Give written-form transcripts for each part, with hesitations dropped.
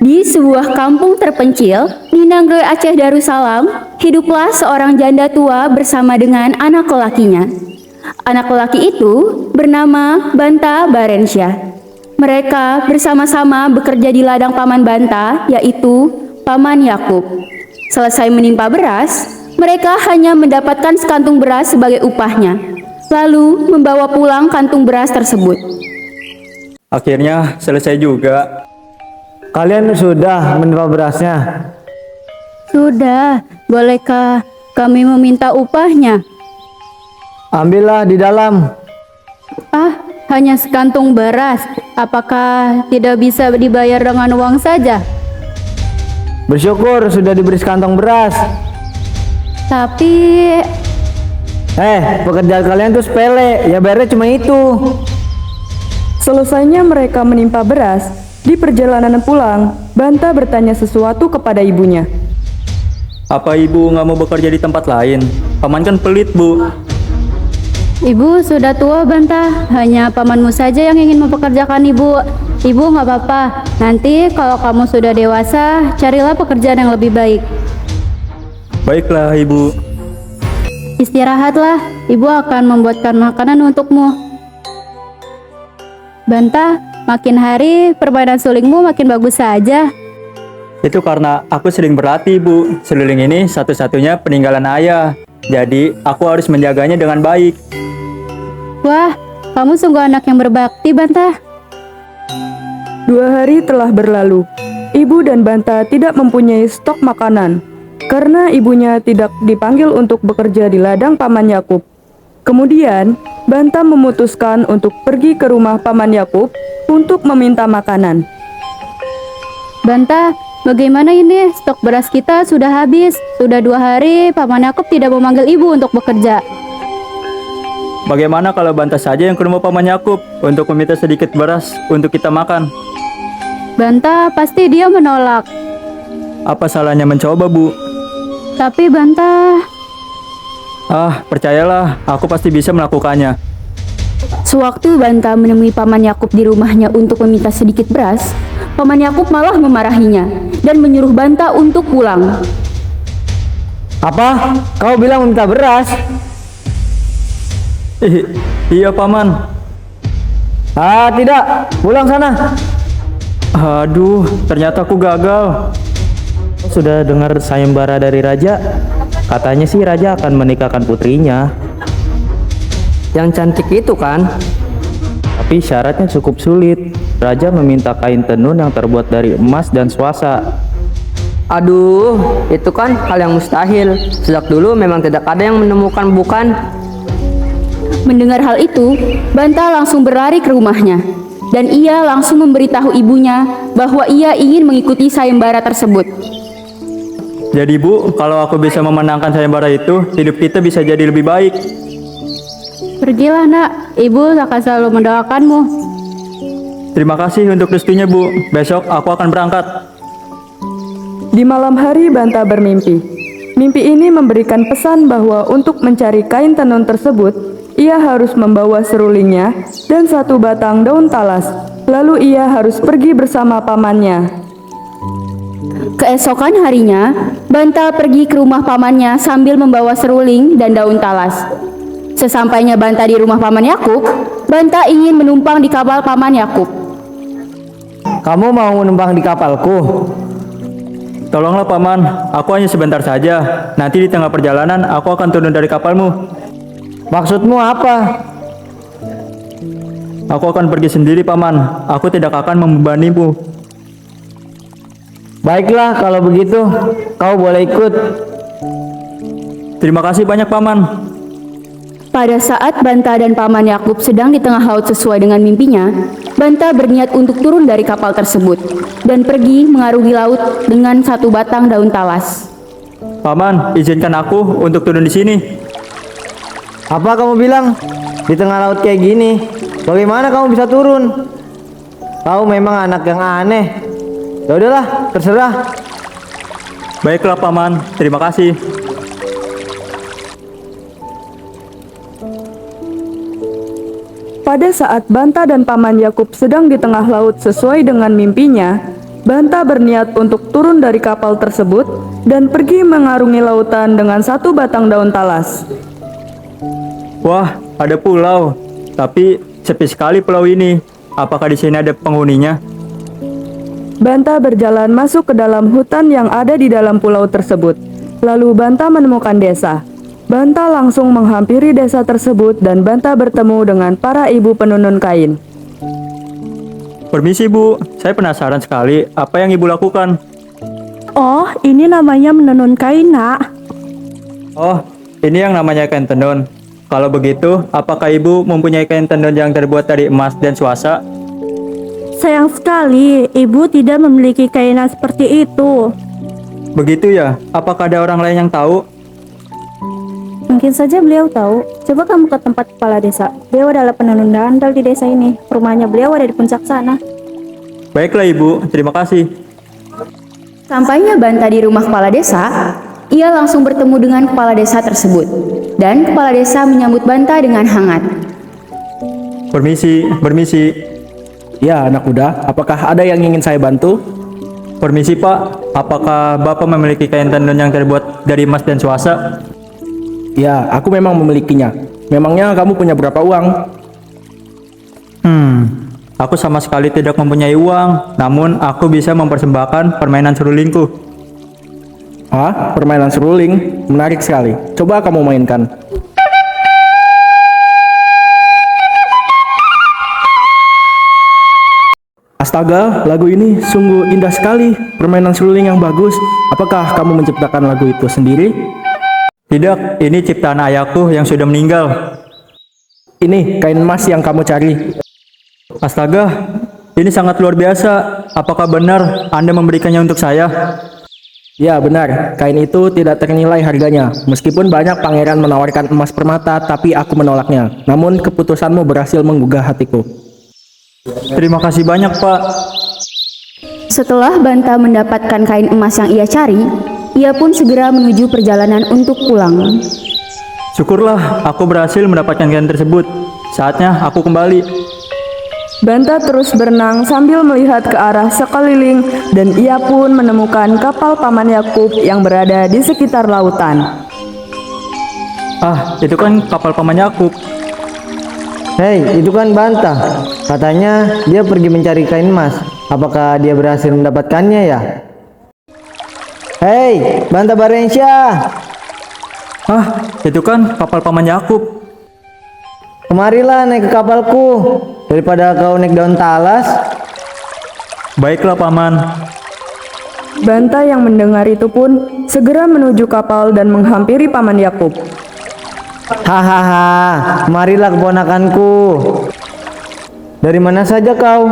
Di sebuah kampung terpencil di Nagroi Aceh Darussalam, hiduplah seorang janda tua bersama dengan anak lelakinya. Anak lelaki itu bernama Banta Barensyah. Mereka bersama-sama bekerja di ladang paman Banta, yaitu Paman Yakub. Selesai menimpa beras, mereka hanya mendapatkan sekantung beras sebagai upahnya, lalu membawa pulang kantung beras tersebut. Akhirnya selesai juga. Kalian sudah menerima berasnya? Sudah, bolehkah kami meminta upahnya? Ambillah di dalam. Ah, hanya sekantung beras. Apakah tidak bisa dibayar dengan uang saja? Bersyukur sudah diberi sekantong beras. Tapi Pekerjaan kalian tuh sepele, ya bayarnya cuma itu. Selesainya mereka menimpa beras, di perjalanan pulang, Banta bertanya sesuatu kepada ibunya. Apa ibu nggak mau bekerja di tempat lain? Paman kan pelit, Bu. ibu sudah tua, Banta. Hanya pamanmu saja yang ingin mempekerjakan ibu. Ibu nggak apa-apa. Nanti kalau kamu sudah dewasa, carilah pekerjaan yang lebih baik. Baiklah, Ibu. Istirahatlah, ibu akan membuatkan makanan untukmu. Banta, makin hari permainan sulingmu makin bagus saja. Itu karena aku sering berlatih, Bu. Seluling ini satu-satunya peninggalan ayah. Jadi, aku harus menjaganya dengan baik. Wah, kamu sungguh anak yang berbakti, Banta. 2 hari telah berlalu. Ibu dan Banta tidak mempunyai stok makanan karena ibunya tidak dipanggil untuk bekerja di ladang Paman Yakub. Kemudian, Banta memutuskan untuk pergi ke rumah Paman Yakub untuk meminta makanan. Banta, bagaimana ini? Stok beras kita sudah habis. Sudah 2 hari Paman Yakub tidak memanggil ibu untuk bekerja. Bagaimana kalau Banta saja yang ke rumah Paman Yakub untuk meminta sedikit beras untuk kita makan? Banta pasti dia menolak. Apa salahnya mencoba, Bu? Tapi Banta... Percayalah, aku pasti bisa melakukannya. Sewaktu Banta menemui Paman Yakub di rumahnya untuk meminta sedikit beras, Paman Yakub malah memarahinya dan menyuruh Banta untuk pulang. Apa? Kau bilang meminta beras? Iya, Paman. Tidak. Pulang sana. Aduh, ternyata aku gagal. Sudah dengar sayembara dari raja? Katanya sih raja akan menikahkan putrinya. Yang cantik itu kan? Tapi syaratnya cukup sulit. Raja meminta kain tenun yang terbuat dari emas dan swasa. Aduh, itu kan hal yang mustahil. Sejak dulu memang tidak ada yang menemukan, bukan? Mendengar hal itu, Banta langsung berlari ke rumahnya. Dan ia langsung memberitahu ibunya bahwa ia ingin mengikuti sayembara tersebut. Jadi, Bu, kalau aku bisa memenangkan sayembara itu, hidup kita bisa jadi lebih baik. Pergilah, Nak. Ibu akan selalu mendoakanmu. Terima kasih untuk restunya, Bu. Besok aku akan berangkat. Di malam hari Banta bermimpi. Mimpi ini memberikan pesan bahwa untuk mencari kain tenun tersebut, ia harus membawa serulingnya dan 1 batang daun talas. Lalu ia harus pergi bersama pamannya. Keesokan harinya, Banta pergi ke rumah pamannya sambil membawa seruling dan daun talas. Sesampainya Banta di rumah Paman Yakub, Banta ingin menumpang di kapal Paman Yakub. Kamu mau menumpang di kapalku? Tolonglah, Paman. Aku hanya sebentar saja. Nanti di tengah perjalanan, aku akan turun dari kapalmu. Maksudmu apa? Aku akan pergi sendiri, Paman. Aku tidak akan membebanimu. Baiklah, kalau begitu, kau boleh ikut. Terima kasih banyak, Paman. Pada saat Banta dan Paman Yakub sedang di tengah laut sesuai dengan mimpinya, Banta berniat untuk turun dari kapal tersebut dan pergi mengarungi laut dengan 1 batang daun talas. Paman, izinkan aku untuk turun di sini. Apa kamu bilang? Di tengah laut kayak gini, bagaimana kamu bisa turun? Kau memang anak yang aneh. Ya udahlah, terserah. Baiklah, Paman. Terima kasih. Pada saat Banta dan Paman Yakub sedang di tengah laut sesuai dengan mimpinya, Banta berniat untuk turun dari kapal tersebut dan pergi mengarungi lautan dengan satu batang daun talas. Wah, ada pulau. Tapi sepi sekali pulau ini. Apakah di sini ada penghuninya? Banta berjalan masuk ke dalam hutan yang ada di dalam pulau tersebut. Lalu Banta menemukan desa. Banta langsung menghampiri desa tersebut dan Banta bertemu dengan para ibu penenun kain. Permisi Bu, saya penasaran sekali apa yang Ibu lakukan. Oh, ini namanya menenun kain, Nak. Oh, ini yang namanya kain tenun. Kalau begitu, apakah Ibu mempunyai kain tenun yang terbuat dari emas dan suasa? Sayang sekali, Ibu tidak memiliki kainan seperti itu. Begitu ya? Apakah ada orang lain yang tahu? Mungkin saja beliau tahu. Coba kamu ke tempat kepala desa. Beliau adalah penenun handal di desa ini. Rumahnya beliau ada di puncak sana. Baiklah Ibu, terima kasih. Sampainya Banta di rumah kepala desa, ia langsung bertemu dengan kepala desa tersebut. Dan kepala desa menyambut Banta dengan hangat. Permisi, permisi. Ya, anak muda, apakah ada yang ingin saya bantu? Permisi Pak, apakah Bapak memiliki kain tenun yang terbuat dari emas dan suasa? Ya, aku memang memilikinya. Memangnya kamu punya berapa uang? Aku sama sekali tidak mempunyai uang, namun aku bisa mempersembahkan permainan serulingku. Ah, permainan seruling? Menarik sekali. Coba kamu mainkan. Astaga, lagu ini sungguh indah sekali. Permainan seruling yang bagus. Apakah kamu menciptakan lagu itu sendiri? Tidak, ini ciptaan ayahku yang sudah meninggal. Ini kain emas yang kamu cari. Astaga, ini sangat luar biasa. Apakah benar Anda memberikannya untuk saya? Ya, benar. Kain itu tidak ternilai harganya. Meskipun banyak pangeran menawarkan emas permata, tapi aku menolaknya. Namun keputusanmu berhasil menggugah hatiku. Terima kasih banyak Pak. Setelah Banta mendapatkan kain emas yang ia cari, ia pun segera menuju perjalanan untuk pulang. Syukurlah aku berhasil mendapatkan kain tersebut. Saatnya aku kembali. Banta terus berenang sambil melihat ke arah sekeliling dan ia pun menemukan kapal Paman Yakub yang berada di sekitar lautan. Ah, itu kan kapal Paman Yakub. Hei, itu kan Banta. Katanya dia pergi mencari kain emas. Apakah dia berhasil mendapatkannya ya? Hei, Banta Barensya. Ah, itu kan kapal Paman Yakub. Kemarilah naik ke kapalku. Daripada kau naik daun talas. Baiklah Paman. Banta yang mendengar itu pun segera menuju kapal dan menghampiri Paman Yakub. Hahaha, marilah keponakanku. Dari mana saja kau?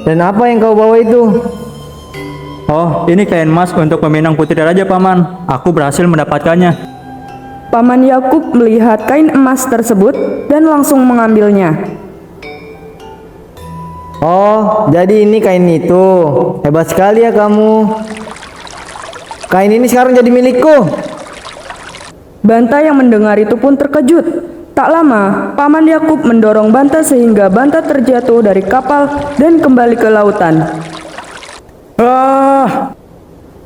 Dan apa yang kau bawa itu? Oh, ini kain emas untuk meminang putri raja Paman. Aku berhasil mendapatkannya. Paman Yakub melihat kain emas tersebut dan langsung mengambilnya. Oh, jadi ini kain itu. Hebat sekali ya kamu. Kain ini sekarang jadi milikku. Banta yang mendengar itu pun terkejut. Tak lama, Paman Yakub mendorong Banta sehingga Banta terjatuh dari kapal dan kembali ke lautan. Ah,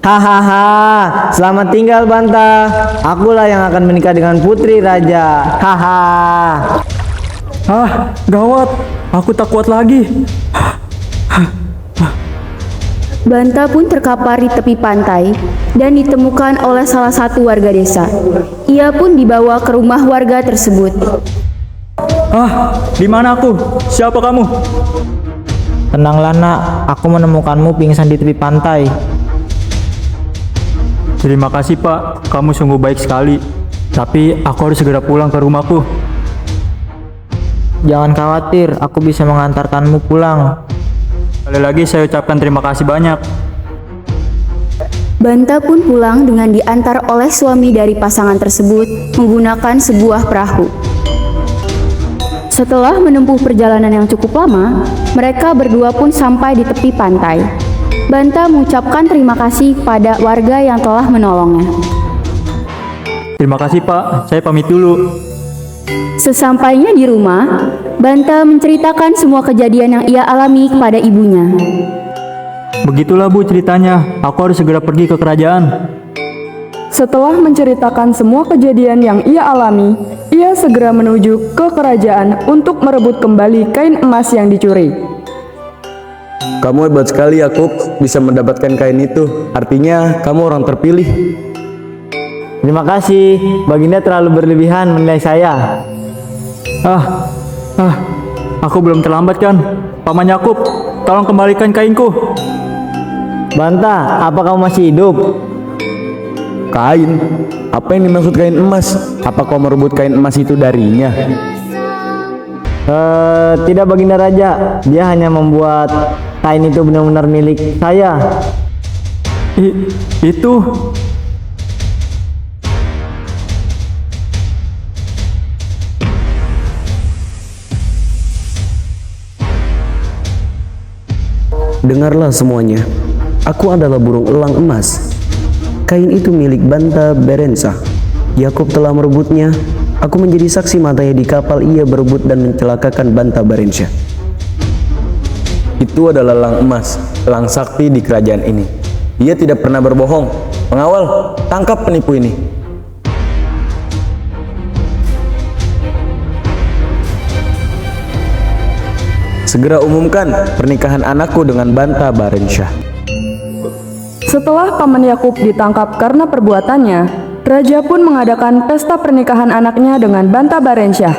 Hahaha, selamat tinggal Banta. Akulah yang akan menikah dengan putri raja. Hahaha. gawat. Aku tak kuat lagi. Banta pun terkapar di tepi pantai dan ditemukan oleh salah satu warga desa. Ia pun dibawa ke rumah warga tersebut. Di mana aku? Siapa kamu? Tenanglah nak, aku menemukanmu pingsan di tepi pantai. Terima kasih Pak, kamu sungguh baik sekali. Tapi aku harus segera pulang ke rumahku. Jangan khawatir, aku bisa mengantarkanmu pulang. Sekali lagi saya ucapkan terima kasih banyak. Banta pun pulang dengan diantar oleh suami dari pasangan tersebut menggunakan sebuah perahu. Setelah menempuh perjalanan yang cukup lama, mereka berdua pun sampai di tepi pantai. Banta mengucapkan terima kasih pada warga yang telah menolongnya. Terima kasih Pak, saya pamit dulu. Sesampainya di rumah, Banta menceritakan semua kejadian yang ia alami kepada ibunya. Begitulah Bu ceritanya, aku harus segera pergi ke kerajaan. Setelah menceritakan semua kejadian yang ia alami, ia segera menuju ke kerajaan untuk merebut kembali kain emas yang dicuri. Kamu hebat sekali Yakub, bisa mendapatkan kain itu. Artinya kamu orang terpilih. Terima kasih, Baginda terlalu berlebihan menilai saya. Aku belum terlambat kan? Paman Yakub, tolong kembalikan kainku. Banta, apa kamu masih hidup? Kain? Apa yang dimaksud kain emas? Apa kau merebut kain emas itu darinya? Tidak Baginda Raja, dia hanya membuat kain itu benar-benar milik saya. Itu Dengarlah semuanya, aku adalah burung elang emas. Kain itu milik Banta Berensa. Yakub telah merebutnya. Aku menjadi saksi matanya di kapal ia berebut dan mencelakakan Banta Berensa. Itu adalah elang emas, elang sakti di kerajaan ini. Dia tidak pernah berbohong. Pengawal, tangkap penipu ini. Segera umumkan pernikahan anakku dengan Banta Berensa. Setelah Paman Yakub ditangkap karena perbuatannya, raja pun mengadakan pesta pernikahan anaknya dengan Banta Berensa.